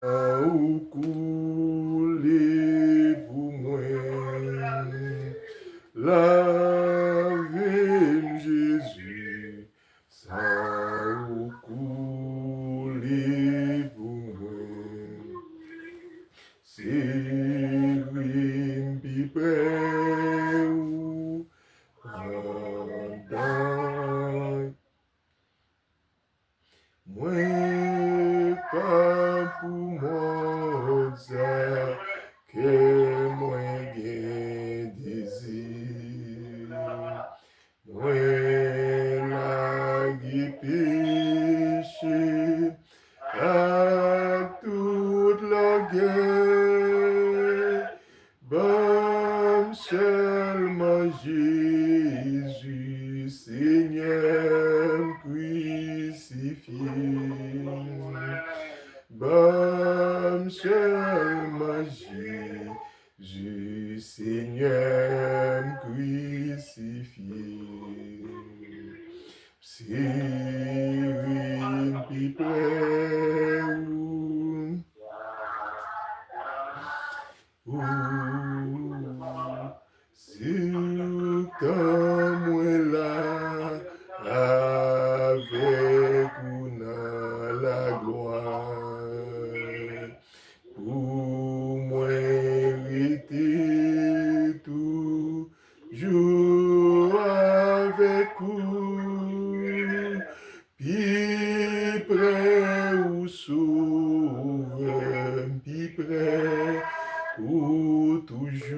Ou coulé pour moi, lave Jésus, ça ou coulé pour moi, c'est lui qui près ou pendant moi pas pour moi ça que moi gain désir moi la péché à toute la guerre Bam seulement Jésus, Seigneur crucifié. Bam seulement Jésus, Seigneur crucifié. C'est une pipelle. Si comme là avec une la gloire, pour moi hériter toujours avec vous, puis près ou souverain, puis près ou toujours,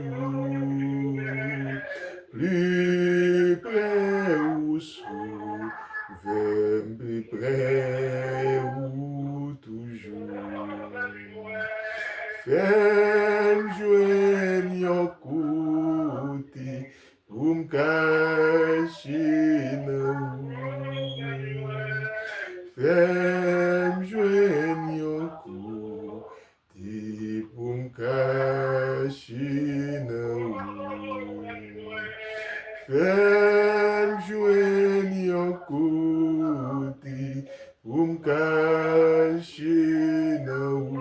plus près ou souverain, plus près ou toujours. Fais-le jouer en côté pour me cacher nous. Fais-le jouer en côté pour me cacher nous. Fais-le jouer en côté pour me cacher nous.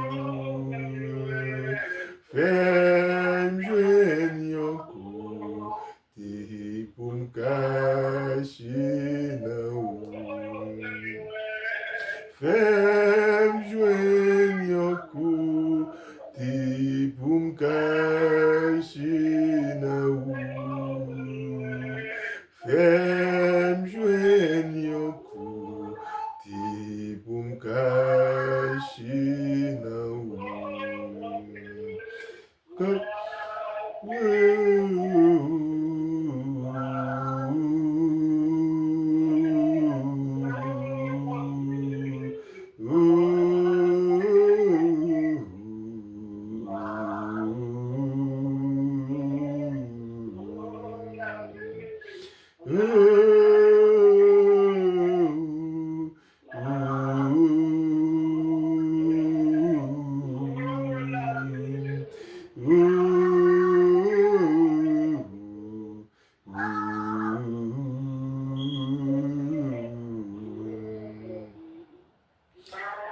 Fais-le jouer en côté pour me cacher nous. Fais-le jouer en côté pour me cacher nous. Fais-le jouer en côté pour me cacher nous.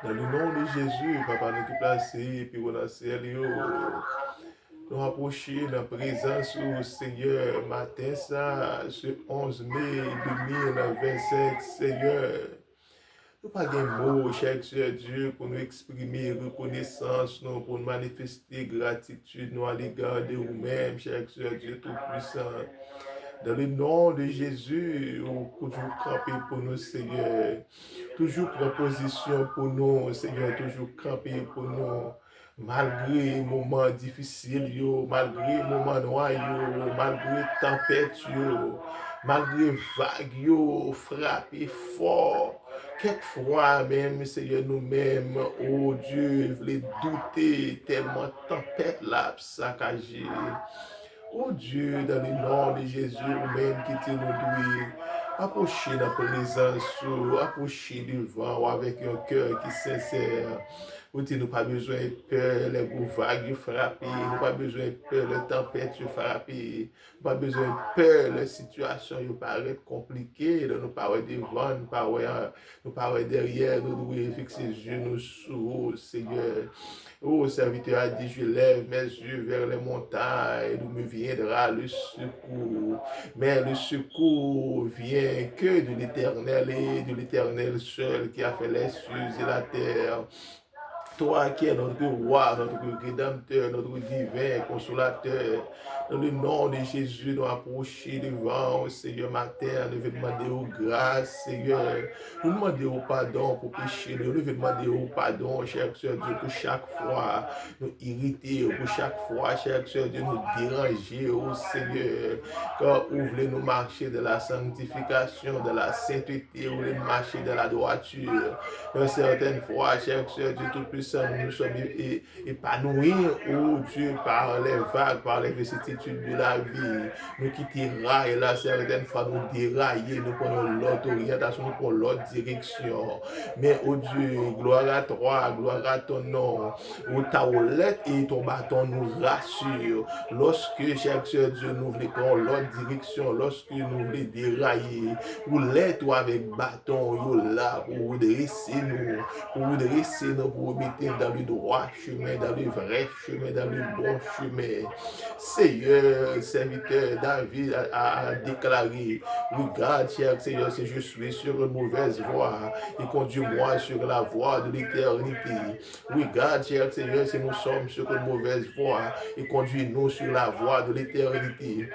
Dans le nom de Jésus, papa, nous qui placé, puis on a sérieux, nous approcher de la présence au Seigneur matin, ça, ce 11 mai 2025, Seigneur. Nous pas de mots, cher Dieu, pour nous exprimer reconnaissance, non, pour nous manifester gratitude nous, à l'égard de vous-même, cher Dieu Tout-Puissant. Dans le nom de Jésus, on toujours camper pour nous, Seigneur. Toujours prendre position pour nous, Seigneur. Toujours camper pour nous. Malgré les moments difficiles, yo, malgré les moments noirs, yo, malgré les tempêtes, yo, malgré les vagues, yo, frapper fort. Quelquefois même, Seigneur, nous-mêmes, oh Dieu, voulons douter tellement tempête là, saccagée. Oh Dieu, dans le nom de Jésus, même qui te nous doué, approchez dans la présence, approchez devant avec un cœur qui est sincère. Ou dit, nous pas besoin de peur, les gros vagues frapper, nous pas besoin de peur, les tempêtes frapper, nous pas besoin de peur, les situations paraissent compliquées, nous pas devant, nous pas derrière, nous devons fixer les yeux nous sur Seigneur. Oh, serviteur a dit, je lève mes yeux vers les montagnes, d'où me viendra le secours. Mais le secours vient que de l'Éternel et de l'Éternel seul qui a fait les cieux et la terre. Toi qui es notre roi, notre rédempteur, notre divin consolateur, dans le nom de Jésus, nous approcher devant au Seigneur matin, nous venons demander aux grâce, Seigneur. Nous demandons au pardon pour pécher, nous venons demander au pardon, cher Seigneur Dieu, pour chaque fois nous irriter, pour chaque fois, cher Seigneur Dieu, nous déranger, au Seigneur. Quand vous voulez nous marcher de la sanctification, de la sainteté, vous voulez marcher de la droiture. Dans certaines fois, cher Seigneur Dieu Tout-Puissant, nous sommes épanouis, oh Dieu, par les vagues, par les vicissitudes de la vie. Nous qui déraillons là, certaines fois, nous déraillons, nous prenons l'autre orientation, nous prenons l'autre direction. Mais, oh Dieu, gloire à toi, gloire à ton nom, où ta roulette et ton bâton nous rassurent. Lorsque, cher Seigneur Dieu, nous voulons prendre l'autre direction, lorsque nous voulons dérailler, roulette ou avec bâton, yo là, pour vous dresser nous, pour vous mettre dans le droit chemin, dans le vrai chemin, dans le bon chemin. Seigneur, serviteur David a déclaré, regarde, cher Seigneur, si je suis sur une mauvaise voie, et conduis-moi sur la voie de l'éternité. Regarde, cher Seigneur, si nous sommes sur une mauvaise voie, et conduis-nous sur la voie de l'éternité.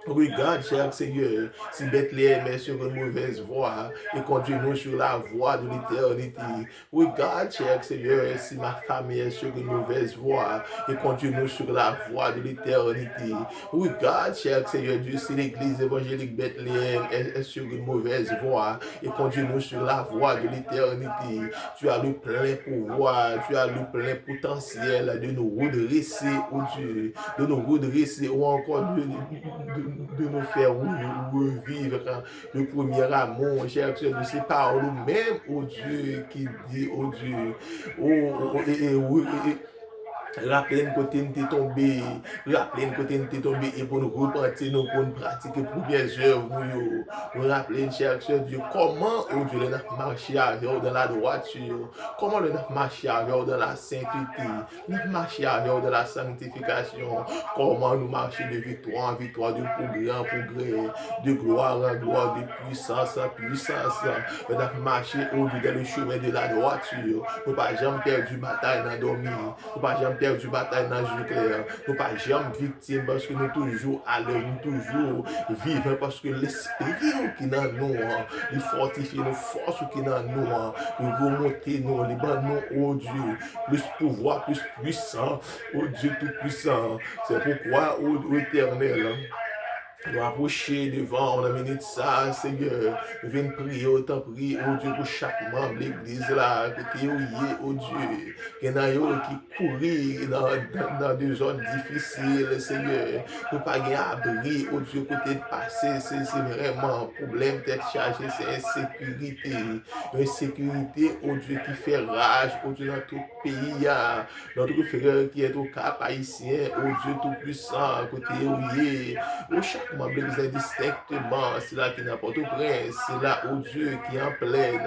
Regarde, cher Seigneur, si Bethléem est sur une mauvaise voie et conduis-nous sur la voie de l'éternité. Regarde, cher Seigneur, si ma famille est sur une mauvaise voie et conduis-nous sur la voie de l'éternité. Regarde, cher Seigneur Dieu, si l'église évangélique Bethléem est sur une mauvaise voie et conduis-nous sur la voie de l'éternité. Tu as le plein pouvoir, tu as le plein potentiel de nous redresser, oh Dieu, de nous redresser ou encore de nous faire revivre le premier amour, cher Dieu, de ces paroles même, oh Dieu, qui dit, oh Dieu, rappelez-nous côté nous t'es tombé, rappelez-nous côté nous t'es tombé et pour nous repentir, nous pour nous pratiquer premières œuvres, nous rappelez, cher Dieu, comment, oh Dieu, nous avons marché avec dans la droiture, comment nous avons marché avec dans la sainteté, nous avons marché avec dans la sanctification, comment nous marcher de victoire en victoire, de progrès en progrès, de gloire en gloire, de puissance en puissance, nous avons marché, oh Dieu, dans le chemin de la droiture, nous pas jamais perdu bataille dans dormir, nous pas jamais perdu bataille dans le clair. Nous pas jamais victime parce que nous toujours à l'heure, nous toujours vivants parce que l'esprit qui est dans nous, il fortifie nos forces qui est dans nous, il remonter nous, il bat nous, oh Dieu, plus pouvoir, plus puissant, oh Dieu tout puissant. C'est pourquoi, oh éternel, nous approcher devant, on a mené ça, Seigneur. Nous venons prier, autant prier, oh Dieu, pour chaque membre de l'église là, côté oh Dieu, qu'il y en a qui courent dans des zones difficiles, Seigneur. Nous pas gagner abri, oh Dieu, côté de passer, c'est vraiment un problème d'être chargé, c'est insécurité. Une insécurité, oh Dieu, qui fait rage, oh Dieu, dans tout pays, notre frère qui est au Cap haïtien, oh Dieu tout-puissant, côté oh chaque membre de l'église distinctement, c'est là qui n'a pas de prince, c'est là, oh Dieu, qui est en pleine,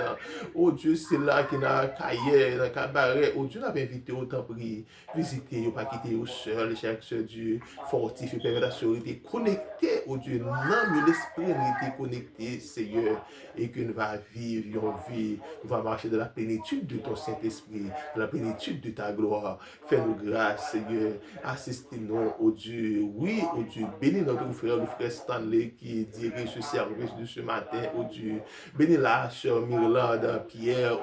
oh Dieu, c'est là qui n'a cahier, dans cabaret, oh Dieu, n'a pas invité autant prier, visiter, pas quitter au seul, cher Dieu, fortifier, permettre la sécurité, connecter, oh Dieu, non, mais l'esprit était connecté, Seigneur, et que nous va vivre une vie, nous va marcher de la plénitude de ton Saint-Esprit, de la plénitude de ta gloire. Fais-nous grâce, Seigneur, assistez-nous, oh Dieu, oui, oh Dieu, bénis notre frère, le frère Stanley qui dirige ce service de ce matin, oh Dieu, bénis la sœur Myrlande, Pierre,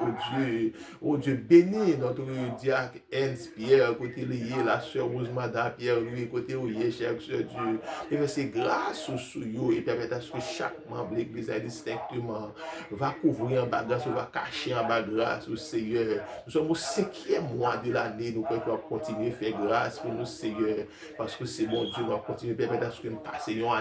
oh Dieu, bénis notre diacre Hans Pierre, côté lié, la sœur Rosemada, Pierre, lui, côté lié, cher Dieu, et verser grâce au souillot et permettre à ce que chaque membre de l'église distinctement va couvrir en bas grâce, va cacher en bas grâce au Seigneur. Nous sommes au 5e mois de l'année, nous pouvons continuer à faire grâce pour nous, Seigneur, parce que c'est bon Dieu, nous va continuer à permettre à ce que nous passions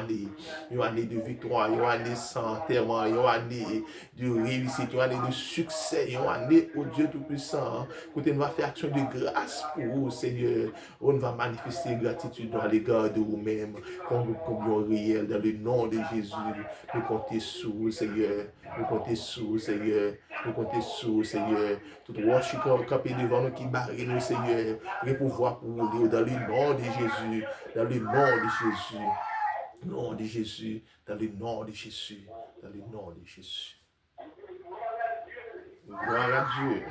une année de victoire, une année sans enterrement, une année de réussite, une année de succès, une année, oh Dieu Tout-Puissant, côté nous va faire action de grâce pour vous, Seigneur. On va manifester gratitude à l'égard de vous-même, combien réel, dans le nom de Jésus. Nous comptons sur vous, Seigneur. Nous comptons sur vous, Seigneur. Nous comptons sur vous, Seigneur. Tout roche qui campé devant nous, qui barre nous, Seigneur. Le pouvoir pour vous, dans le nom de Jésus. Dans le nom de Jésus. Nom de Jésus. Dans le nom de Jésus. Dans le nom de Jésus. Gloire à Dieu.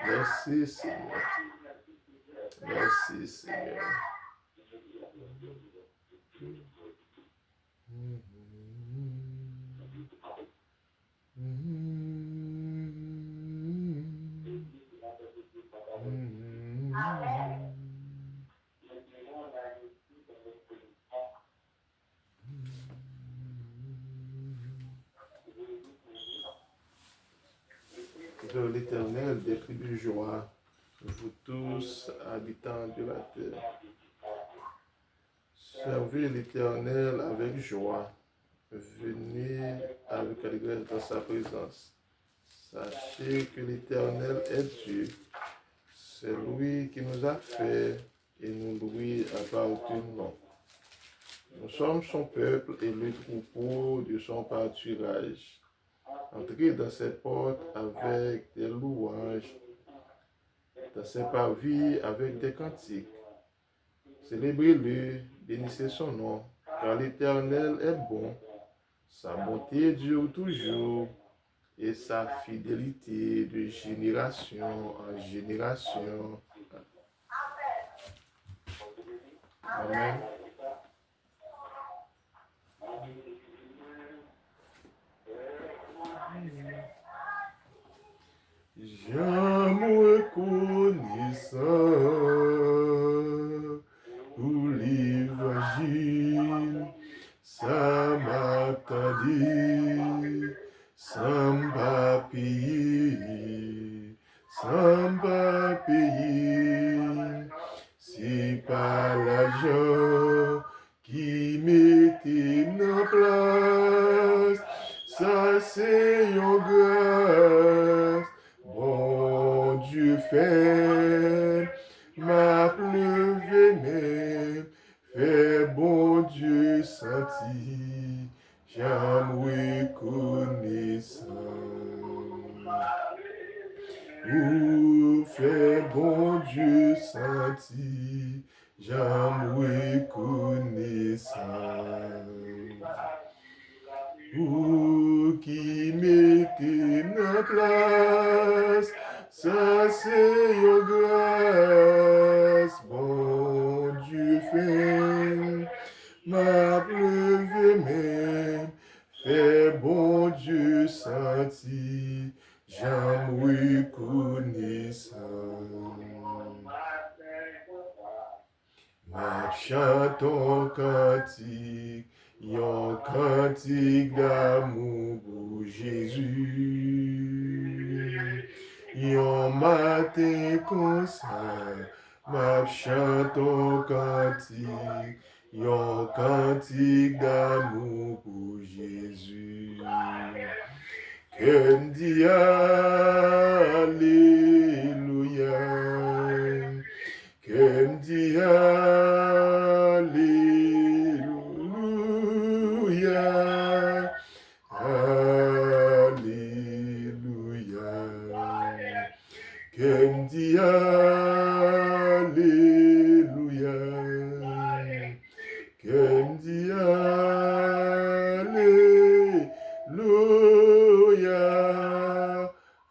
Merci Seigneur. Merci Seigneur. De l'Éternel, des cris de joie, vous tous, habitants de la terre. Servez l'Éternel avec joie. Venez avec allégresse dans sa présence. Sachez que l'Éternel est Dieu. C'est lui qui nous a fait et nous lui appartenons. Nous sommes son peuple et le troupeau de son pâturage. Entrez dans ses portes avec des louanges, dans ses parvis avec des cantiques. Célébrez-le, bénissez son nom, car l'Éternel est bon. Sa bonté dure toujours et sa fidélité de génération en génération. Amen. J'aime reconnaissant pour l'évangile, ça m'a tardé, ça m'a payé, ça m'a payé. C'est pas l'argent qui mettait en place, ça c'est une grâce. Bon Dieu fait, m'a pleuvé même, fait bon Dieu senti, j'aime reconnaissant. Fait bon Dieu senti, j'aime reconnaissant. Qui mettez en place, ça c'est une grâce, bon Dieu fait, m'a pleuvé même, fait bon Dieu senti, j'aime reconnaissant. Ma chante en cantique, yon cantique d'amour pour Jésus. Yon matin comme ça, ma chante en cantique, yon cantique d'amour pour Jésus. Que me dit Alléluia. Alléluia. Que me dit Alléluia. Que me dit Alléluia.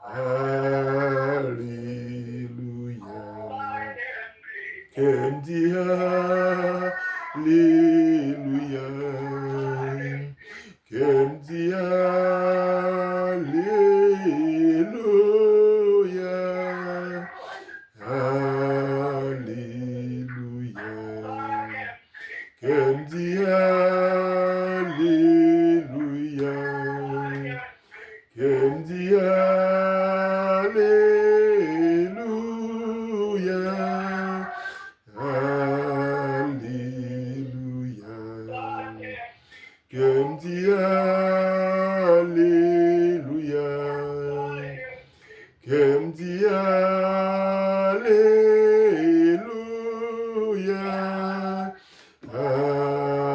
Alléluia. Que me dit Alléluia. Que me dit Alléluia. Alléluia. Que me dit Alléluia. Que me dit Alléluia. Alléluia. Que me dit Alléluia. Que me dit Alléluia.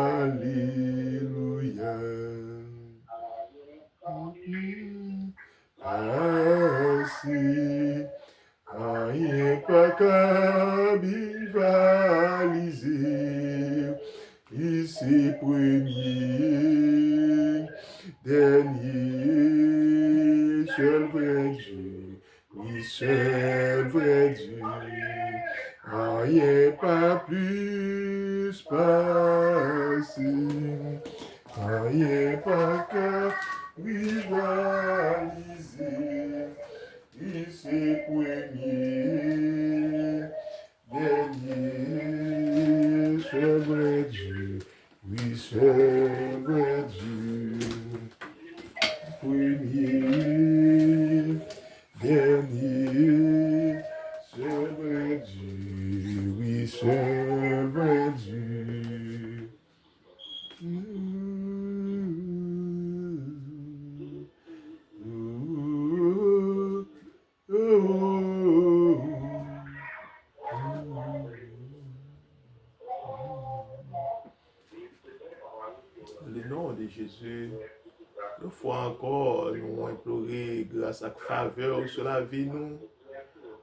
Alléluia. Ainsi, rien pas qu'à bivaliser. Ici premier, dernier, seul vrai Dieu, oui seul vrai Dieu, rien pas plus passé, rien pas qu'à rivaliser, ici premier, dernier, seul vrai Dieu, oui seul vrai Dieu, premier, dernier, seul vrai Dieu, oui seul vrai Dieu. Le nom de Jésus, une fois encore, nous implorer grâce à faveur sur la vie, nous.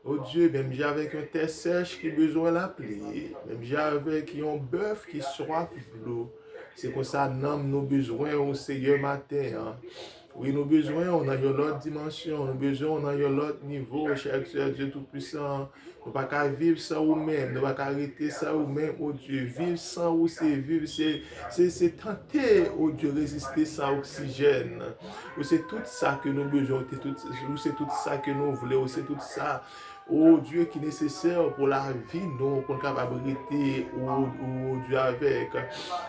Oh Dieu, même j'ai avec un terre sèche qui a besoin de l'appeler, même j'ai avec un bœuf qui soif de l'eau. C'est comme ça, nous nos besoins au Seigneur matin. Hein. Oui, nos besoins, on a une autre dimension, nos besoins, on a un autre niveau, cher Dieu Tout-Puissant. Nous ne pouvons pas vivre sans vous-même, nous ne pouvons pas arrêter sans vous-même, oh Dieu. Vivre sans vous, c'est vivre, c'est tenter, oh Dieu, résister sans oxygène. C'est tout ça que nous besoin, c'est tout ça que nous voulons, c'est tout ça. Oh Dieu qui est nécessaire pour la vie, nous, pour capacité, oh Dieu, avec.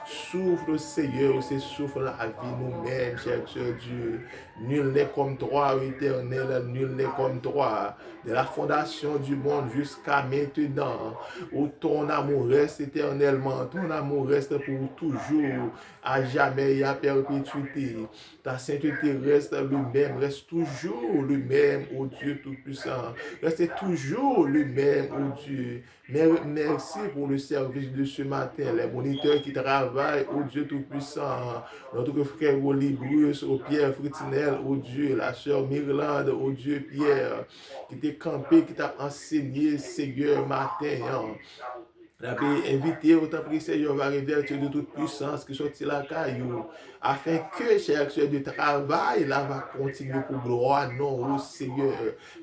Souffle, Seigneur, c'est souffle la vie nous-mêmes, cher Dieu. Nul n'est comme toi, éternel, nul n'est comme toi. De la fondation du monde jusqu'à maintenant, où ton amour reste éternellement, ton amour reste pour toujours, à jamais et à perpétuité. Ta sainteté reste le même, reste toujours le même, ô Dieu Tout-Puissant. Reste toujours le même, ô Dieu. Merci pour le service de ce matin, les moniteurs qui travaillent, ô Dieu Tout-Puissant, notre frère Olibrius, ô Pierre Fritinel, ô Dieu, la sœur Mirlande, ô Dieu Pierre, qui t'a campé, qui t'a enseigné, Seigneur, matin. Hein. La paix invité autant que Seigneur va révéler de toute puissance qui sortit la caillou, afin que cher Seigneur de travail là va continuer pour gloire non au Seigneur,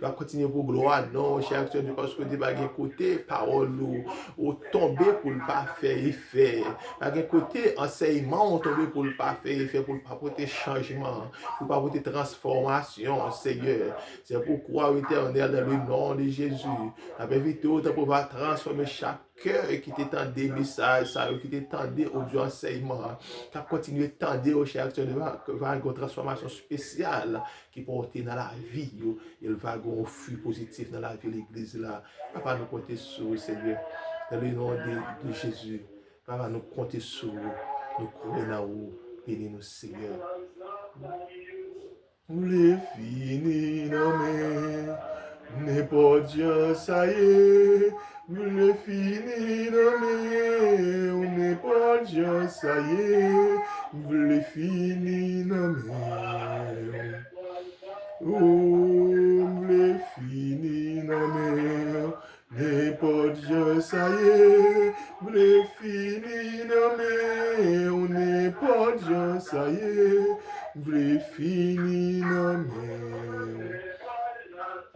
va continuer pour gloire non cher Seigneur parce que des bagues côté parole ou tomber pour le pas faire effet, bagues côté enseignement tomber pour le pas faire effet pour le pas porter changement, pour pas porter transformation Seigneur. C'est pourquoi éternel dans le nom de Jésus, la invité autant pour pouvoir transformer chaque cœur qui t'étendait message, ça, qui t'étendait audio enseignement, qui a continué t'étendre au cher Dieu, va avoir une transformation spéciale qui porte dans la vie, il va avoir un flux positif dans la vie de l'église là. Papa, nous compter sur Seigneur, dans le nom de Jésus. Papa, nous compter sur nous croyons dans vous, bénis-nous Seigneur. Les finis, non mais, n'est pas Dieu, ça y est. Le fini nommé, on n'est pas Dieu, ça y est. Le fini nommé, Oh, m'le fini nan men, n'importe jan sa ye, m'le fini nan men, n'importe jan sa ye, m'le fini nan men.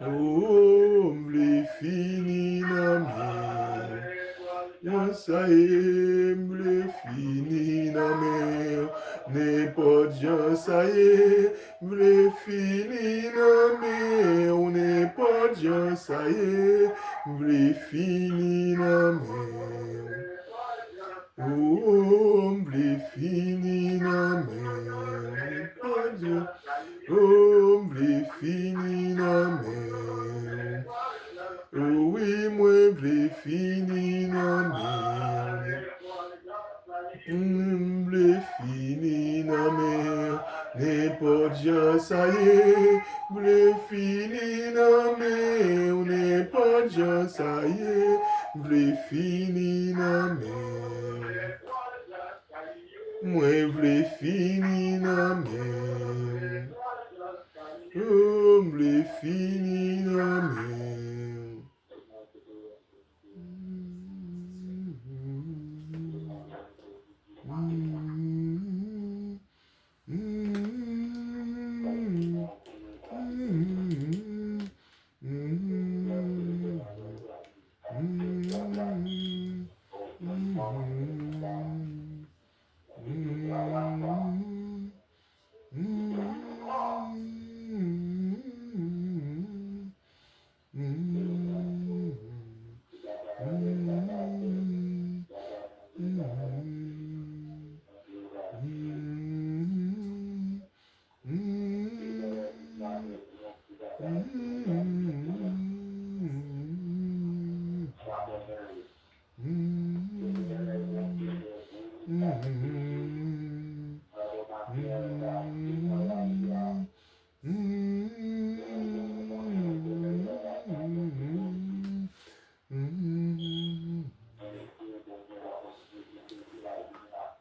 Oh, m'le fini nan men. Jan sa ye, m'le fini nan men. N'importe jan sa ye, m'le fini nan men. N'importe jan sa ye, m'le fini nan men. Oh, m'le fini nan men. Oh, m'le fini nan men. Oh, oui, moi, m'le fini nan men. M'le fini nan men. N'importe jan sa ye. M'le fini nan men. N'importe jan sa ye. M'le fini nan men. Moi, m'le fini nan men. Oh, m'le fini nan men.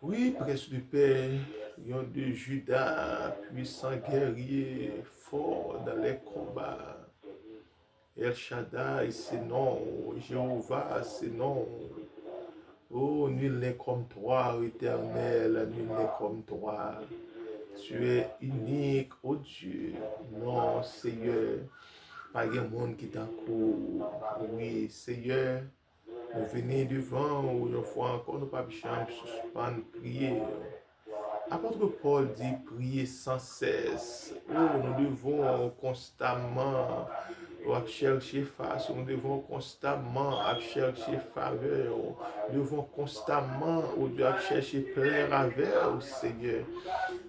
Oui, presse du Père, yon de Judas, puissant guerrier, fort dans les combats. El Shaddai, c'est non. Jéhovah, c'est non. Oh, nul n'est comme toi, éternel, nul n'est comme toi. Tu es unique, oh Dieu. Non, Seigneur, pas de monde qui t'encourt. Oui, Seigneur, nous venons devant, une fois encore, nous pas chambre, suspendre, prier. Apôtre Paul dit prier sans cesse. Oh, nous devons constamment chercher face, nous devons constamment chercher faveur, nous devons constamment chercher plaire avec au Seigneur.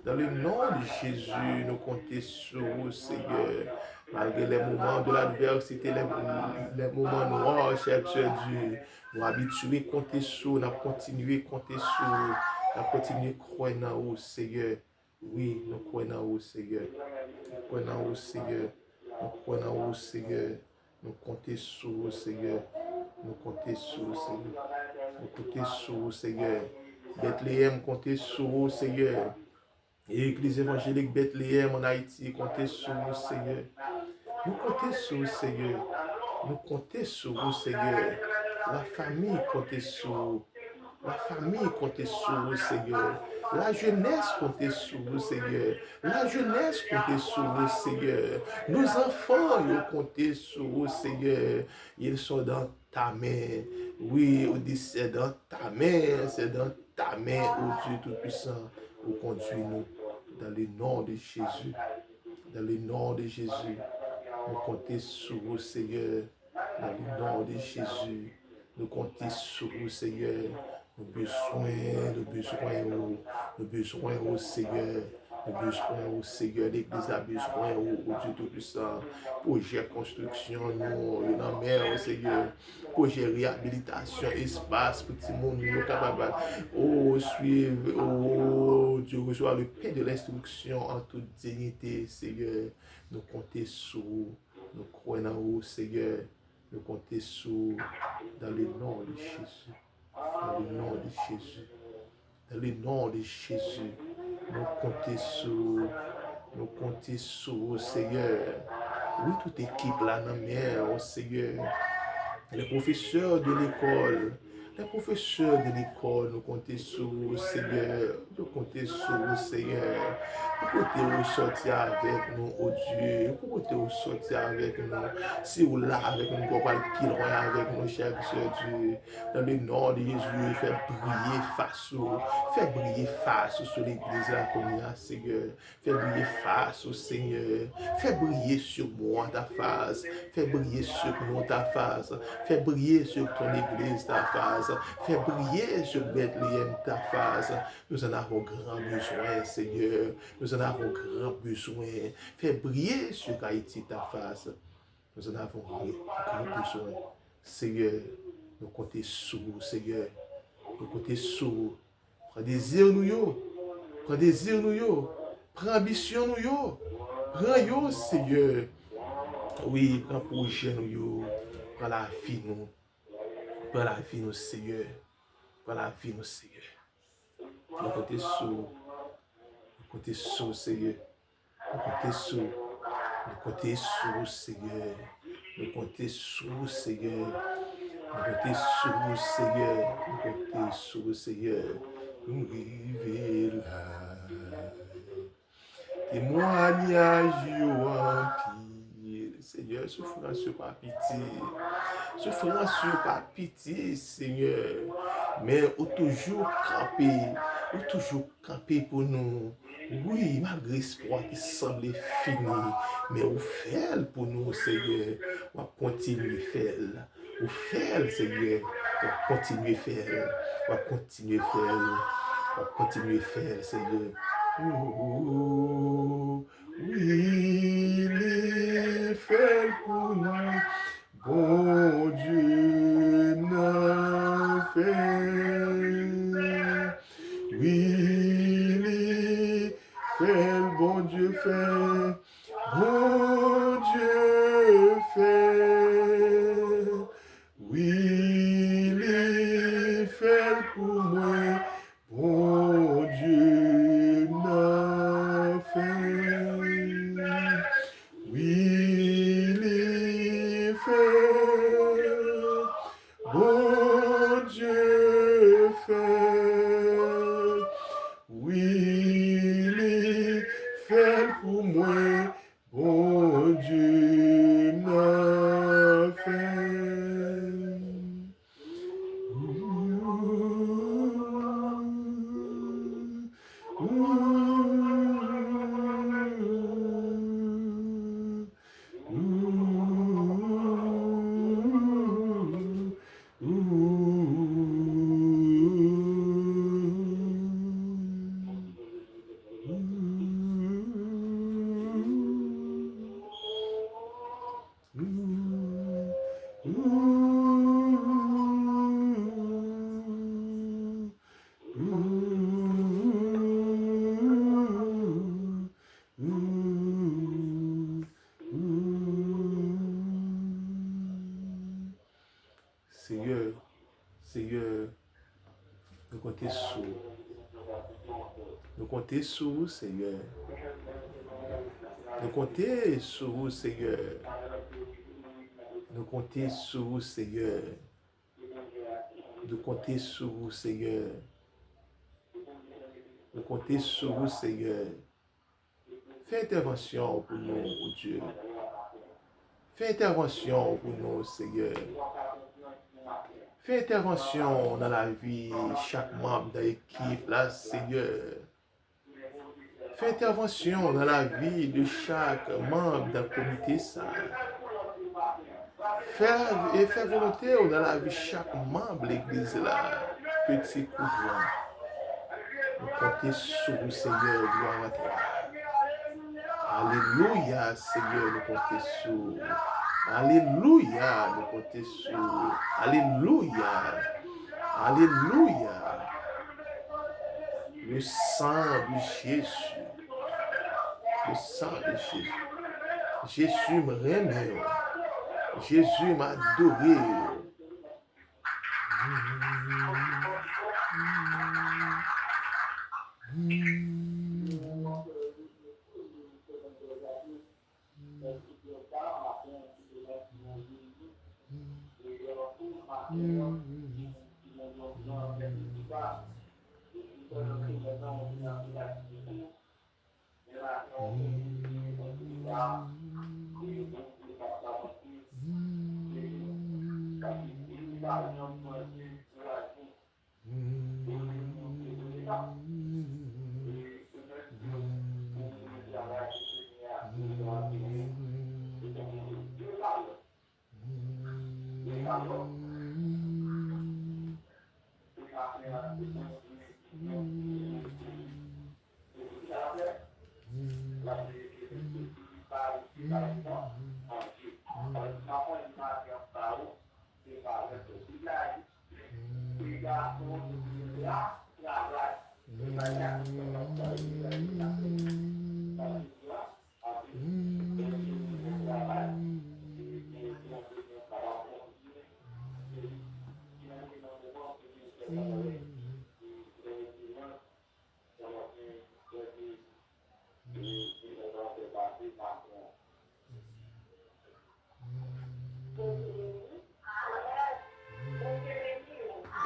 Dans le nom de Jésus, nous comptons sur vous, Seigneur. Malgré les moments de l'adversité, les moments noirs, cher Dieu, nous habitués à compter sur, nous continuer à compter sur, nous continuer à croire dans vous, Seigneur. Oui, nous croyons en vous, Seigneur. Nous croyons en vous, Seigneur. Nous croyons en vous, Seigneur. Nous comptons sur vous, Seigneur. Nous comptons sur vous, Seigneur. Nous comptons sur vous, Seigneur. Bethléem, comptez sur vous, Seigneur. Et l'Église évangélique Bethléem en Haïti, comptez sur vous, Seigneur. Nous comptons sur vous, Seigneur. Nous comptons sur vous, Seigneur. La famille comptez sur vous. La famille comptez sur vous, Seigneur. La jeunesse comptez sur vous, Seigneur. La jeunesse comptez sur vous, Seigneur. Nos enfants, ils comptez sur vous, Seigneur. Ils sont dans ta main. Oui, on dit c'est dans ta main, c'est dans ta main, ô Dieu Tout-Puissant, où conduis-nous dans le nom de Jésus. Dans le nom de Jésus, nous comptons sur vous, Seigneur. Dans le nom de Jésus, nous comptons sur vous, Seigneur. Nos besoins, nos besoins au Seigneur. Nos besoins au Seigneur. L'Église a besoin au Dieu Tout-Puissant. Projet construction, nous, en mer, Seigneur. Projet réhabilitation, espace, petit monde, nous capables. Oh, suivre, oh, Dieu, recevoir le pain de l'instruction en toute dignité, Seigneur. Nous comptons sur vous. Nous croyons en vous, Seigneur. Nous comptons sur vous dans le nom de Jésus. Dans le nom de Jésus. Dans le nom de Jésus. Nous comptons sur nous comptons sur Seigneur. Oui, toute équipe là, dans la Seigneur. Les professeurs de l'école, nous comptons sur vous, Seigneur. Nous comptons sur vous, Seigneur. Pour côté vous sortir avec nous, oh Dieu. Pour côté vous sortir avec nous. Si vous là avec nous, vous parlez qu'il loin avec nous, cher Dieu. Dans le nom de Jésus, fais briller face au, fais briller face sur l'église là, comme il y a, Seigneur. Fais briller face au Seigneur. Fais briller sur moi ta face. Fais briller sur moi ta face. Fais briller sur ton église ta face. Fais briller sur Bethléem ta face. Nous en avons grand besoin, Seigneur. Nous en avons grand besoin. Fais briller sur Haïti ta face. Nous en avons grand besoin. Seigneur, nous comptons sur vous, Seigneur. Nous comptons sur vous. Prends désir nous, yo. Prends désir nous, yo. Prends ambition nous, yo. Prends yo, Seigneur. Oui, prends projet nous, yo. Prends la vie nous. Prends la vie nous, Seigneur. Prends la vie nous, Seigneur. Nous comptons sur vous. Nous comptons sur vous, Seigneur. Nous comptons sur vous. Nous comptons sur vous, Seigneur. Nous comptons sur vous, Seigneur. Nous comptons sur vous, Seigneur. Nous comptons sur vous, Seigneur. Nous vivons là. Témoignage rempli. Seigneur, souffrance par pitié. Souffrance par pitié, Seigneur. Mais au toujours camper pour nous. Oui, malgré l'espoir qui semblait fini, mais au fait pour nous, Seigneur, on va continuer à faire. Au fait, Seigneur, on va continuer à faire. On va continuer à faire. On va continuer à faire, Seigneur. Oh, oui, les fait pour nous. Bon Dieu n'a fait. Oui, les fait, bon Dieu fait. Bon Dieu fait. Oui, les fait pour moi. Bon Dieu n'a fait. Oui, les fait. Bon Dieu fait. Oui, les fait pour moi. Bon Dieu n'a fait. Seigneur, Seigneur, nous comptons sur vous. Nous comptons sur vous, Seigneur. Nous comptons sur vous, Seigneur. Nous comptons sur vous, Seigneur. Nous comptons sur vous, Seigneur. Nous comptons sur vous, Seigneur. Fais intervention pour nous, oh Dieu. Fais intervention pour nous, Seigneur. Fais intervention dans la vie chaque membre de l'équipe, là, Seigneur. Fais intervention dans la vie de chaque membre d'un comité, ça. Fais volonté dans la vie de chaque membre de l'église, là, petit ou grand. Nous comptons sur vous, Seigneur, gloire à toi. Alléluia, Seigneur, nous comptons sur vous. Alléluia, nous comptons sur vous. Alléluia. Alléluia. Le sang de Jésus. Le sang de Jésus. Jésus me remet. Jésus m'a adoré.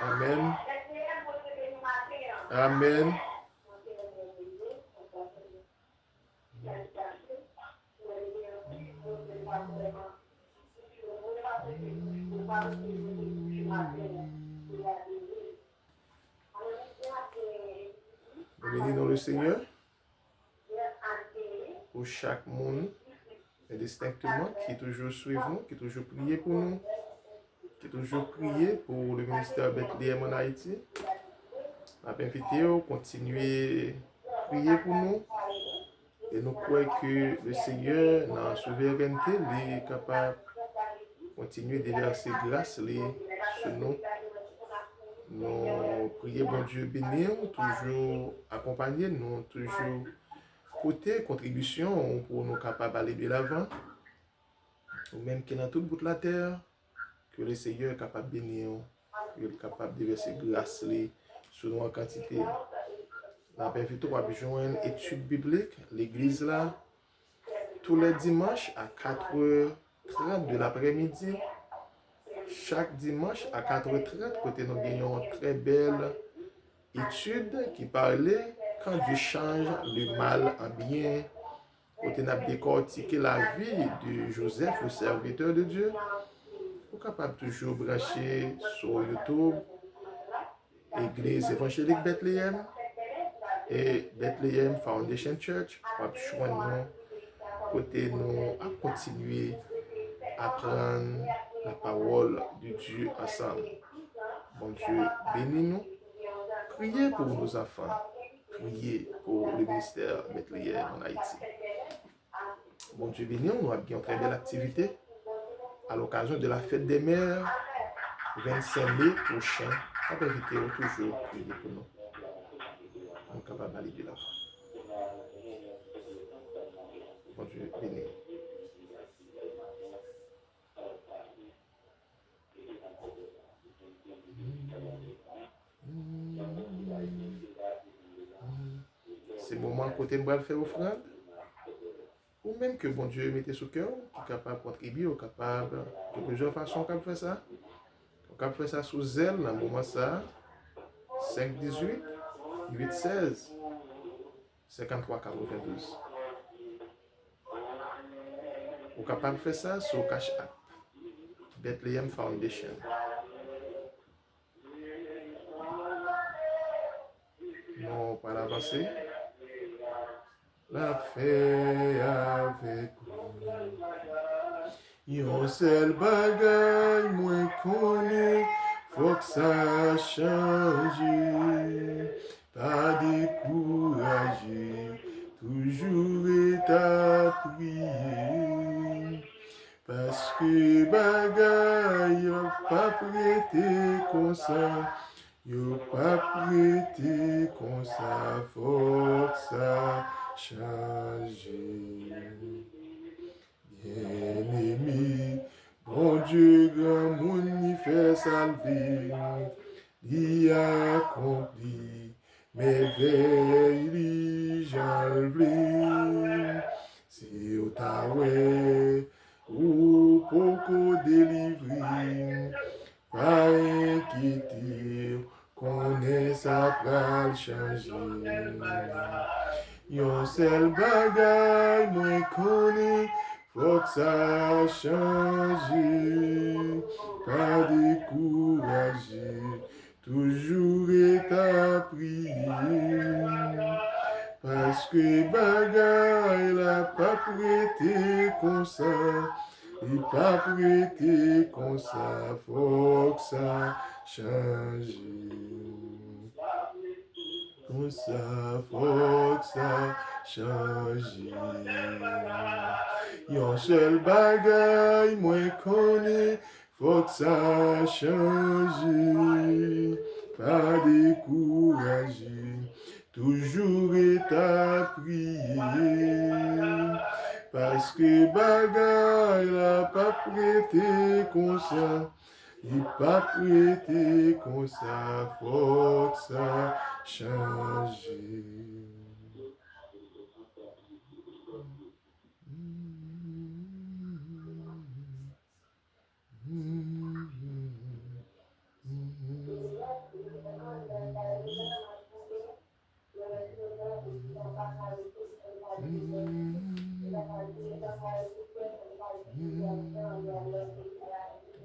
Amen. Amen. Nous bénissons le Seigneur pour chaque monde, indistinctement, qui toujours suit nous, qui toujours prie pour nous, qui toujours prie pour le ministère Bethléem en Haïti. On a invité à continuer à prier pour nous. Et nous croyons que le Seigneur, dans la souveraineté, est capable de continuer de déverser grâce sur nous. Nous prions, bon Dieu, bénir, toujours accompagner nous, toujours côté contribution pour nous capables d'aller de l'avant. Ou même qui est dans toute bout de la terre, que le Seigneur est capable de bénir, qu'il est capable de verser grâce sur nous en quantité. On a invité à joindre une étude biblique, l'église là, tous les dimanches à 4h30 de l'après-midi. Chaque dimanche à 4h30, côté nous gagnons une très belle étude qui parlait quand Dieu change le mal en bien. Côté nous avons décortiqué la vie de Joseph, le serviteur de Dieu. Vous êtes capable toujours brancher sur YouTube, Église évangélique Bethléem et Bethléem Foundation Church. Vous pouvez joindre nous, côté nous à continuer à prendre la parole de Dieu ensemble. Bon Dieu, bénis-nous. Priez pour nos enfants. Priez pour le ministère Bethléem en Haïti. Bon Dieu, bénis-nous. Nous avons une très belle activité à l'occasion de la fête des mères, 25 mai prochain. On va inviter toujours prier pour nous. On est capable d'aller de l'avant. Bon Dieu, bénis. C'est le moment côté de faire offrande. Ou même que bon Dieu mette sous cœur, qui est capable de contribuer, ou capable de plusieurs façons qu'on faire ça. On peut faire ça sous zèle dans le moment ça. 518 816 53 92. Ou capable de faire ça sur Cash App. Bethléem Foundation. Non, pas l'avancer. La fait avec vous. Yon seul bagay moi connais, faut que ça change. Pas découragé, toujours est à prier. Parce que bagay yon pas prêté comme ça. Yo pas prêté comme ça, faut que ça change. Bien-aimé, bon Dieu, grand monde y fait salver, y accompli, merveille j'enlevé. Si au taoué, ou pour délivrer, pas inquiéter, qu'on est ça pral changer. Yon sel bagay mwen kone, fok sa chanje, pa dekouraje, toujou eta priye. Paske bagay la pa prete kon sa, li pa prete kon sa, fok sa chanje. Kon sa, fok sa chanje. Yon sel bagay mwen kone, fok sa chanje, pa dekouraje, toujou eta priye. Paske bagay la pa prete kon sa, li pa prete kon sa, fok sa chanje.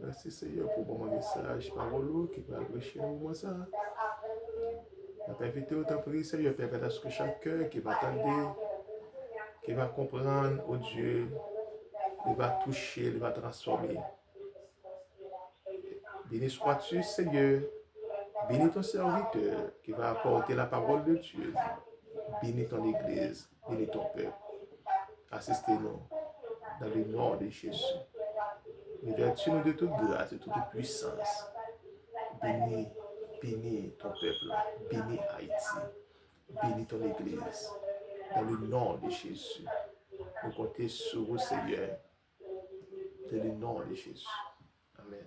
Merci Seigneur pour bon message, parole qui va prêcher au moins ça. On t'a invité au temps prier, Seigneur, permettre à ce que chaque cœur qui va attendre, qui va comprendre, oh Dieu, il va toucher, il va transformer. Béni sois-tu, Seigneur. Bénis ton serviteur qui va apporter la parole de Dieu. Bénis ton Église, bénis ton peuple. Assistez-nous dans le nom de Jésus. Revêtis-nous de toute grâce, de toute puissance. Bénis, bénis ton peuple, bénis Haïti, bénis ton Église. Dans le nom de Jésus, nous comptons sur vous, Seigneur. Dans le nom de Jésus. Amen.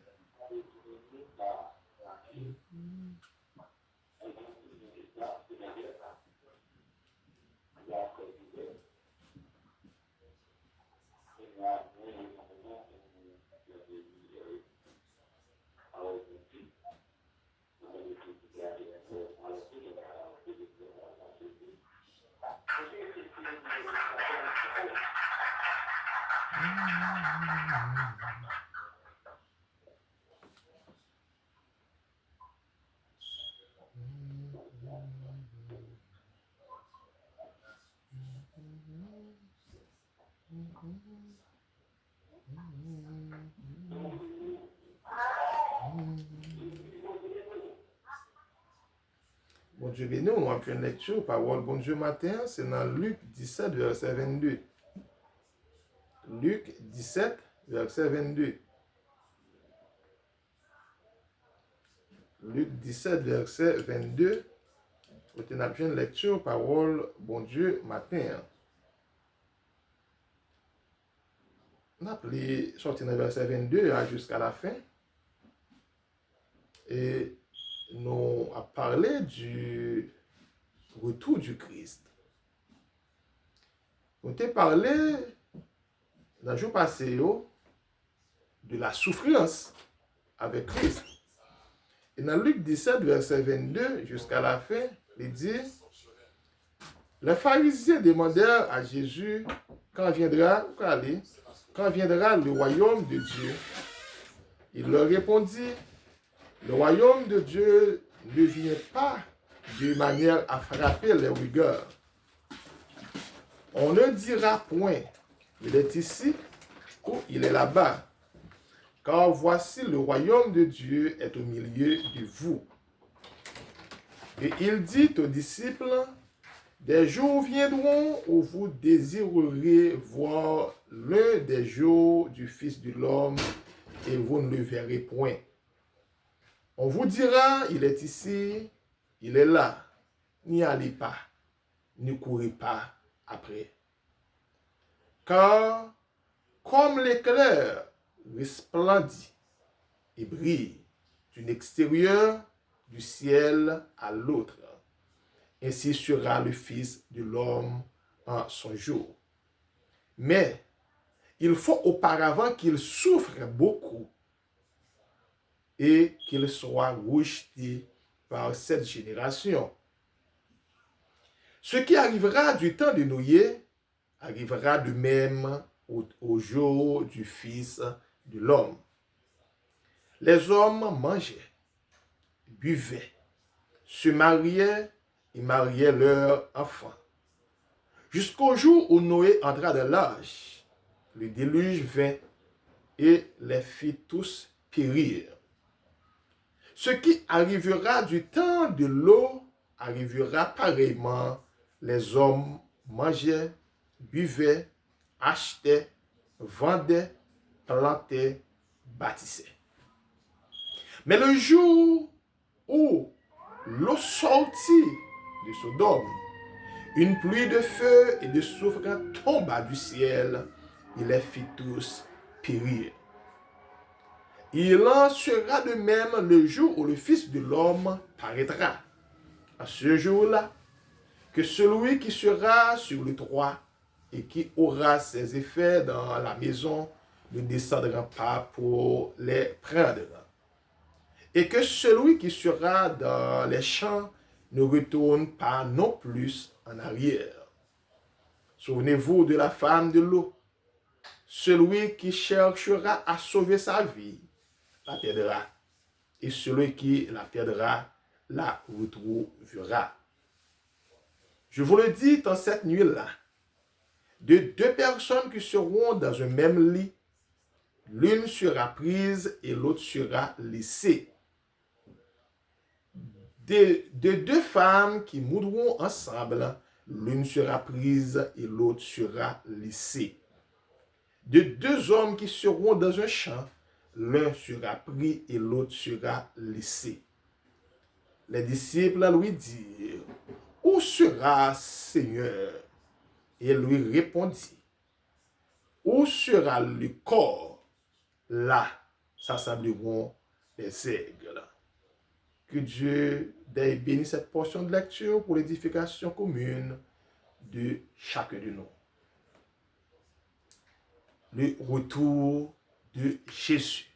Bon Dieu béni, on va faire une lecture, parole bon Dieu matin, c'est dans Luc 17, verset 22. Luc 17, verset 22. Luc 17, verset 22. Vous avez une lecture, parole bon Dieu matin. On a sorti dans le verset 22 jusqu'à la fin. Et nous avons parlé du retour du Christ. On t'a parlé dans le jour passé de la souffrance avec Christ. Et dans Luc 17, verset 22 jusqu'à la fin, il dit, les pharisiens demandèrent à Jésus quand viendra le royaume de Dieu. Il leur répondit, le royaume de Dieu ne vient pas de manière à frapper les rigueurs. On ne dira point, il est ici ou il est là-bas, car voici le royaume de Dieu est au milieu de vous. Et il dit aux disciples, des jours viendront où vous désirerez voir l'un des jours du Fils de l'homme et vous ne le verrez point. On vous dira, il est ici, il est là. N'y allez pas, ne courez pas après. Car comme l'éclair resplendit et brille d'un extérieur du ciel à l'autre, ainsi sera le Fils de l'homme en son jour. Mais il faut auparavant qu'il souffre beaucoup et qu'il soit rejeté par cette génération. Ce qui arrivera du temps de Noé arrivera de même au jour du Fils de l'homme. Les hommes mangeaient, buvaient, se mariaient et mariaient leurs enfants. Jusqu'au jour où Noé entra dans l'âge, le déluge vint et les fit tous périr. Ce qui arrivera du temps de l'eau arrivera pareillement. Les hommes mangeaient, buvaient, achetaient, vendaient, plantaient, bâtissaient. Mais le jour où l'eau sortit de Sodome, une pluie de feu et de soufre tomba du ciel et les fit tous périr. Il en sera de même le jour où le Fils de l'homme paraîtra. À ce jour-là, que celui qui sera sur le toit et qui aura ses effets dans la maison ne descendra pas pour les prendre. Et que celui qui sera dans les champs ne retourne pas non plus en arrière. Souvenez-vous de la femme de l'eau. Celui qui cherchera à sauver sa vie la perdra. Et celui qui la perdra la retrouvera. Je vous le dis dans cette nuit-là, de deux personnes qui seront dans un même lit, l'une sera prise et l'autre sera laissée. De deux femmes qui mourront ensemble, l'une sera prise et l'autre sera laissée. De deux hommes qui seront dans un champ, l'un sera pris et l'autre sera laissé. Les disciples lui dirent, « Où sera, Seigneur ?» Et il lui répondit, « Où sera le corps? Là s'assembleront les aigles. » Que Dieu bénisse cette portion de lecture pour l'édification commune de chacun de nous. Le retour de Jésus.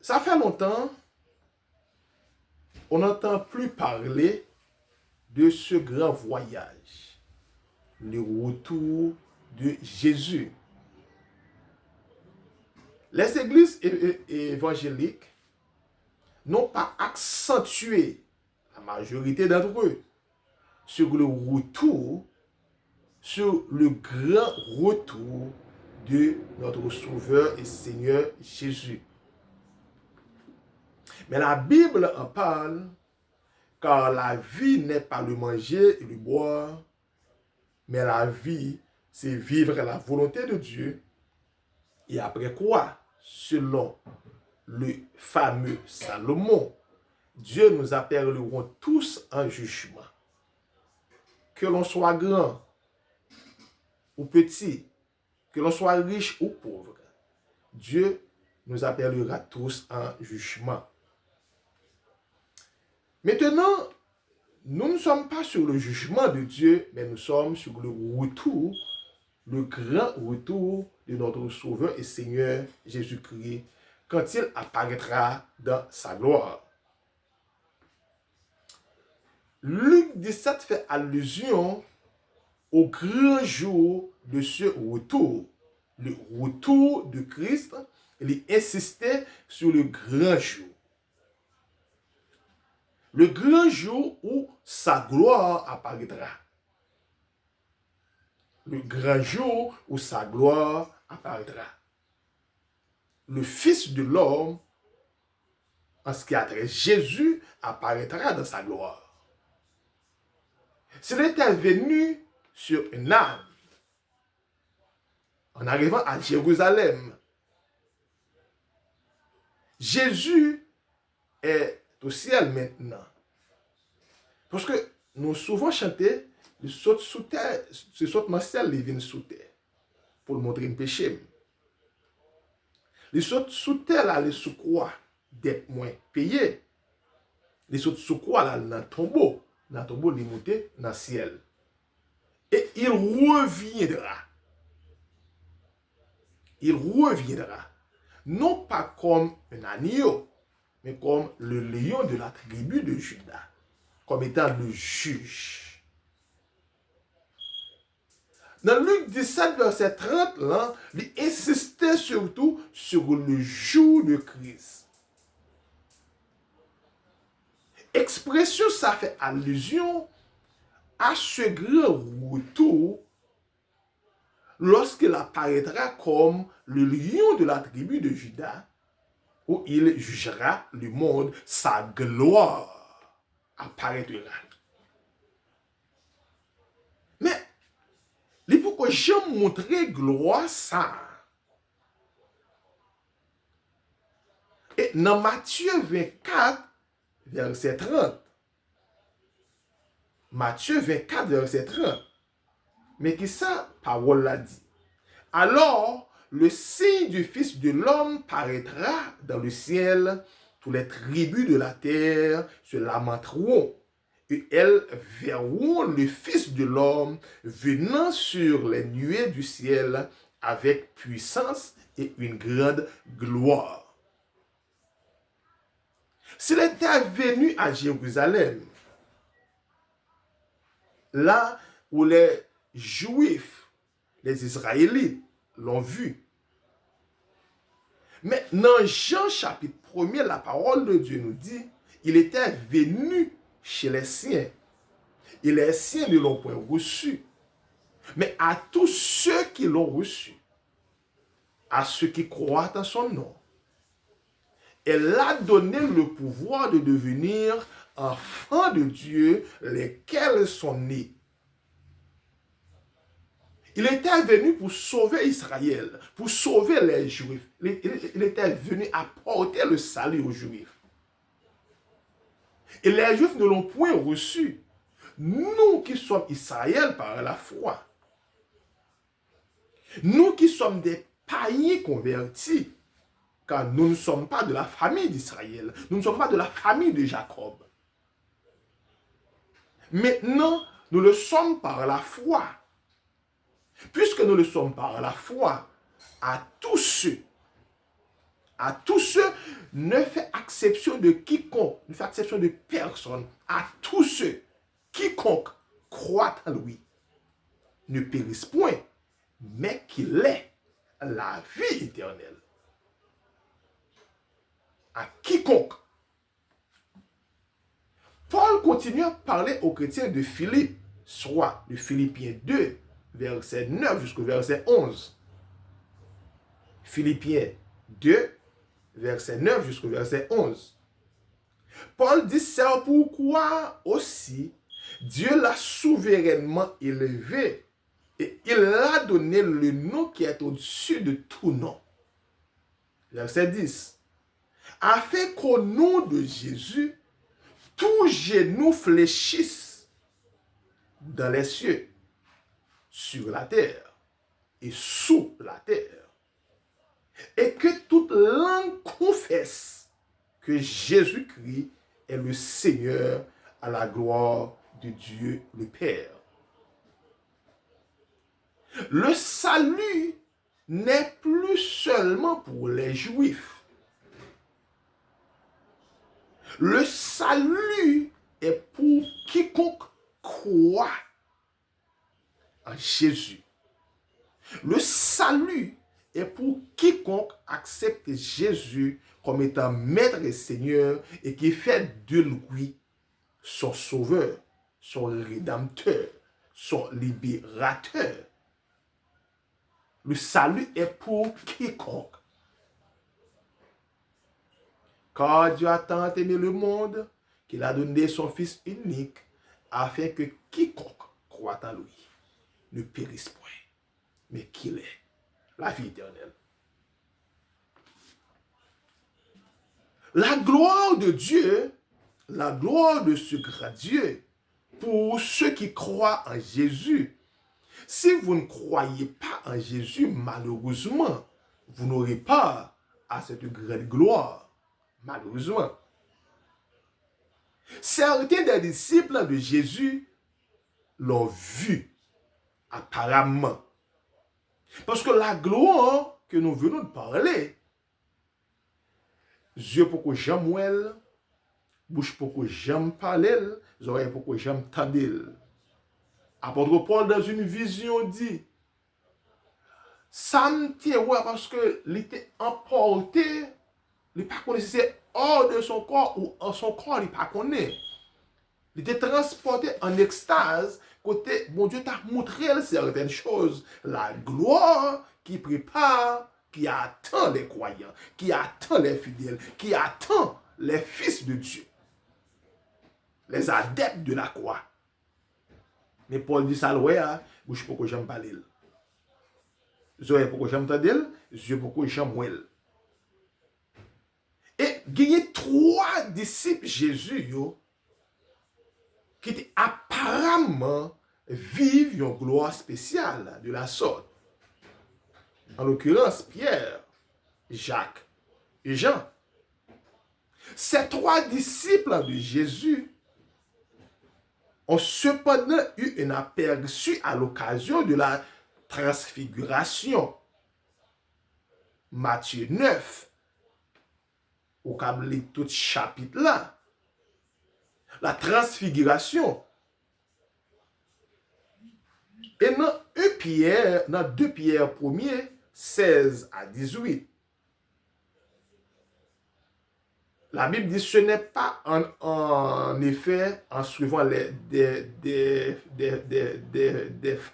Ça fait longtemps, on n'entend plus parler de ce grand voyage, le retour de Jésus. Les églises évangéliques n'ont pas accentué, la majorité d'entre eux, sur le retour, sur le grand retour de notre Sauveur et Seigneur Jésus. Mais la Bible en parle, car la vie n'est pas le manger et le boire, mais la vie, c'est vivre la volonté de Dieu. Et après quoi, selon le fameux Salomon, Dieu nous appelleront tous en jugement. Que l'on soit grand ou petit, que l'on soit riche ou pauvre, Dieu nous appellera tous en jugement. Maintenant, nous ne sommes pas sur le jugement de Dieu, mais nous sommes sur le retour, le grand retour de notre Sauveur et Seigneur Jésus-Christ, quand il apparaîtra dans sa gloire. Luc 17 fait allusion au grand jour de ce retour. Le retour de Christ, il insistait sur le grand jour. Le grand jour où sa gloire apparaîtra. Le grand jour où sa gloire apparaîtra. Le Fils de l'homme, en ce qui a trait Jésus, apparaîtra dans sa gloire. S'il était venu sur une âne, en arrivant à Jérusalem, Jésus est au ciel maintenant. Parce que nous souvent chanté, il saute sous terre, il saute dans le ciel, il vient sous terre, pour le montrer un péché. Il saute sous terre, là, il sous croix, d'être moins payé. Il saute sous croix, là, dans le tombeau. Dans le tombeau, il est monté dans le ciel. Et il reviendra. Il reviendra. Non pas comme un agneau, mais comme le lion de la tribu de Juda, comme étant le juge. Dans Luc 17, verset 30, là, il insistait surtout sur le jour de Christ. Expression, ça fait allusion à ce grand retour lorsqu'il apparaîtra comme le lion de la tribu de Juda, où il jugera le monde, sa gloire apparaîtra. Mais, il faut que je montre gloire ça. Et dans Matthieu 24, verset 30, Matthieu 24, verset 30, mais qui ça, parole l'a dit. Alors, le signe du Fils de l'homme paraîtra dans le ciel, tous les tribus de la terre se lamenteront, et elles verront le Fils de l'homme venant sur les nuées du ciel avec puissance et une grande gloire. S'il était venu à Jérusalem, là où les Juifs, les Israélites l'ont vu. Mais dans Jean chapitre 1er, la parole de Dieu nous dit, il était venu chez les siens. Et les siens ne l'ont point reçu. Mais à tous ceux qui l'ont reçu, à ceux qui croient en son nom, elle a donné le pouvoir de devenir enfants de Dieu, lesquels sont nés. Il était venu pour sauver Israël, pour sauver les Juifs. Il était venu apporter le salut aux Juifs. Et les Juifs ne l'ont point reçu. Nous qui sommes Israël par la foi, nous qui sommes des païens convertis, car nous ne sommes pas de la famille d'Israël, nous ne sommes pas de la famille de Jacob. Maintenant, nous le sommes par la foi. Puisque nous le sommes par la foi, à tous ceux, ne fait exception de quiconque, ne fait exception de personne, à tous ceux, quiconque croit en lui, ne périsse point, mais qu'il ait la vie éternelle. À quiconque. Paul continue à parler aux chrétiens de Philippe, soit de Philippiens 2, verset 9 jusqu'au verset 11. Philippiens 2, verset 9 jusqu'au verset 11. Paul dit, c'est pourquoi aussi Dieu l'a souverainement élevé et il a donné le nom qui est au-dessus de tout nom. Verset 10. Afin qu'au nom de Jésus, tout genou fléchisse dans les cieux, sur la terre et sous la terre. Et que toute langue confesse que Jésus-Christ est le Seigneur à la gloire de Dieu le Père. Le salut n'est plus seulement pour les Juifs. Le salut est pour quiconque croit en Jésus. Le salut est pour quiconque accepte Jésus comme étant maître et Seigneur et qui fait de lui son sauveur, son rédempteur, son libérateur. Le salut est pour quiconque. Car Dieu a tant aimé le monde qu'il a donné son Fils unique afin que quiconque croit en lui ne périsse point, mais qu'il ait la vie éternelle. La gloire de Dieu, la gloire de ce grand Dieu, pour ceux qui croient en Jésus. Si vous ne croyez pas en Jésus, malheureusement, vous n'aurez pas à cette grande gloire. Malheureusement. Certains des disciples de Jésus l'ont vu, apparemment. Parce que la gloire que nous venons de parler, yeux pour que j'aime elle, bouche pour que j'aime parler, oreilles pour que j'aime tendre. Apôtre Paul, dans une vision, dit, ça me tient, ouais, parce que il était emporté, il pas connaît si c'est hors de son corps ou en son corps, il pas connaît. Il était transporté en extase, côté, bon Dieu t'a montré certaines choses. La gloire qui prépare, qui attend les croyants, qui attend les fidèles, qui attend les fils de Dieu, les adeptes de la croix. Mais Paul dit ça, ouais, bouche pour que j'aime parler. Zoé pour que j'aime t'entendre, yeux pour que j'aime moi. Et il y a 3 disciples Jésus, yo, qui étaient apparemment vivent une gloire spéciale de la sorte. En l'occurrence, Pierre, Jacques et Jean. Ces 3 disciples de Jésus ont cependant eu un aperçu à l'occasion de la transfiguration. Matthieu 9, au câble tout chapitre là. La transfiguration. Et dans 2 Pierre 1er, 16 à 18, la Bible dit ce n'est pas en effet en suivant des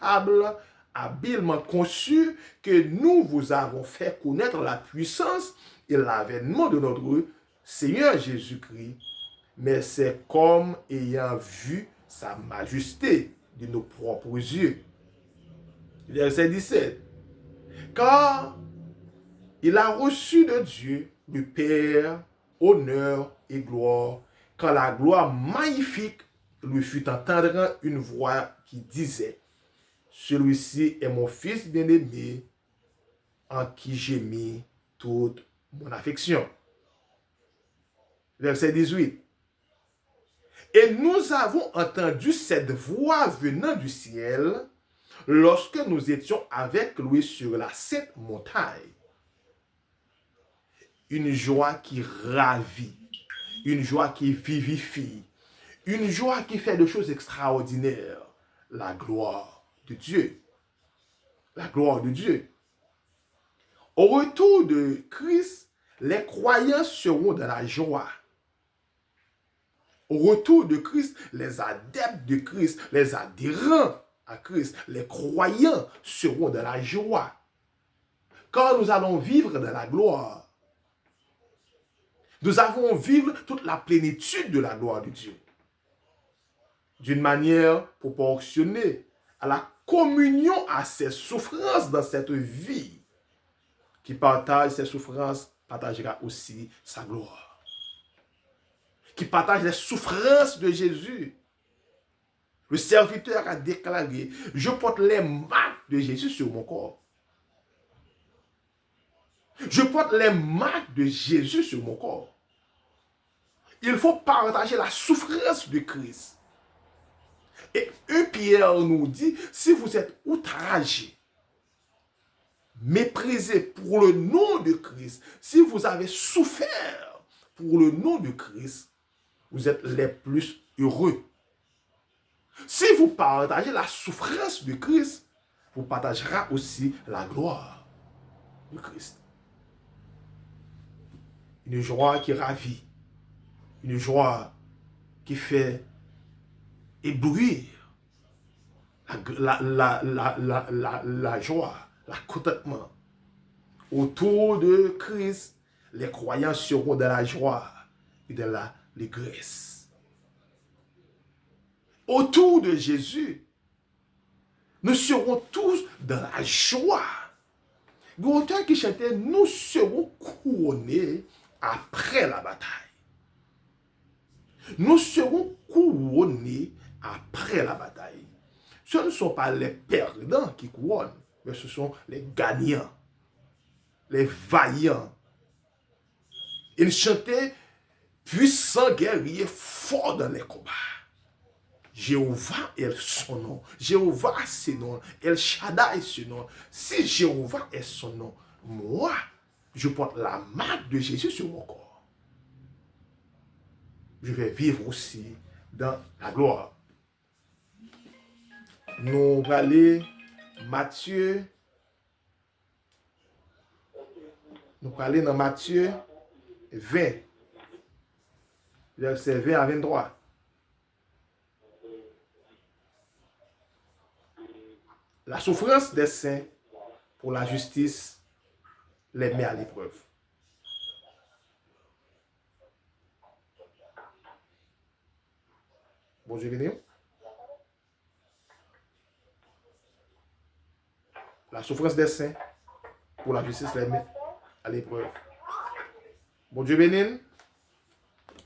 fables habilement conçues que nous vous avons fait connaître la puissance et l'avènement de notre Seigneur Jésus-Christ, mais c'est comme ayant vu sa majesté de nos propres yeux. Verset 17. Car il a reçu de Dieu, le Père, honneur et gloire, quand la gloire magnifique lui fut entendre une voix qui disait, celui-ci est mon fils bien-aimé, en qui j'ai mis toute mon affection. Verset 18. Et nous avons entendu cette voix venant du ciel lorsque nous étions avec lui sur la sainte montagne. Une joie qui ravit, une joie qui vivifie, une joie qui fait de choses extraordinaires. La gloire de Dieu. La gloire de Dieu. Au retour de Christ, les croyants seront dans la joie. Au retour de Christ, les adeptes de Christ, les adhérents à Christ, les croyants seront dans la joie. Quand nous allons vivre dans la gloire, nous allons vivre toute la plénitude de la gloire de Dieu. D'une manière proportionnée à la communion à ses souffrances dans cette vie. Qui partage ses souffrances, partagera aussi sa gloire. Qui partage les souffrances de Jésus. Le serviteur a déclaré, je porte les marques de Jésus sur mon corps. Je porte les marques de Jésus sur mon corps. Il faut partager la souffrance de Christ. Et 1 Pierre nous dit, si vous êtes outragés, méprisés pour le nom de Christ, si vous avez souffert pour le nom de Christ, vous êtes les plus heureux. Si vous partagez la souffrance de Christ, vous partagerez aussi la gloire de Christ. Une joie qui ravit, une joie qui fait éblouir la joie, la contentement. Autour de Christ, les croyants seront dans la joie et dans l'allégresse. Autour de Jésus, nous serons tous dans la joie. L'auteur qui chantait, nous serons couronnés après la bataille. Nous serons couronnés après la bataille. Ce ne sont pas les perdants qui couronnent, mais ce sont les gagnants, les vaillants. Ils chantaient puissant guerrier fort dans les combats. Jéhovah est son nom. Jéhovah c'est son nom. El Shaddai c'est son nom. Si Jéhovah est son nom, moi, je porte la marque de Jésus sur mon corps. je vais vivre aussi dans la gloire. Nous allons aller Matthieu. Nous allons aller dans Matthieu 20, verset 20 à 23. La souffrance des saints pour la justice les met à l'épreuve. Bon Dieu béni. La souffrance des saints pour la justice les met à l'épreuve. Bon Dieu béni.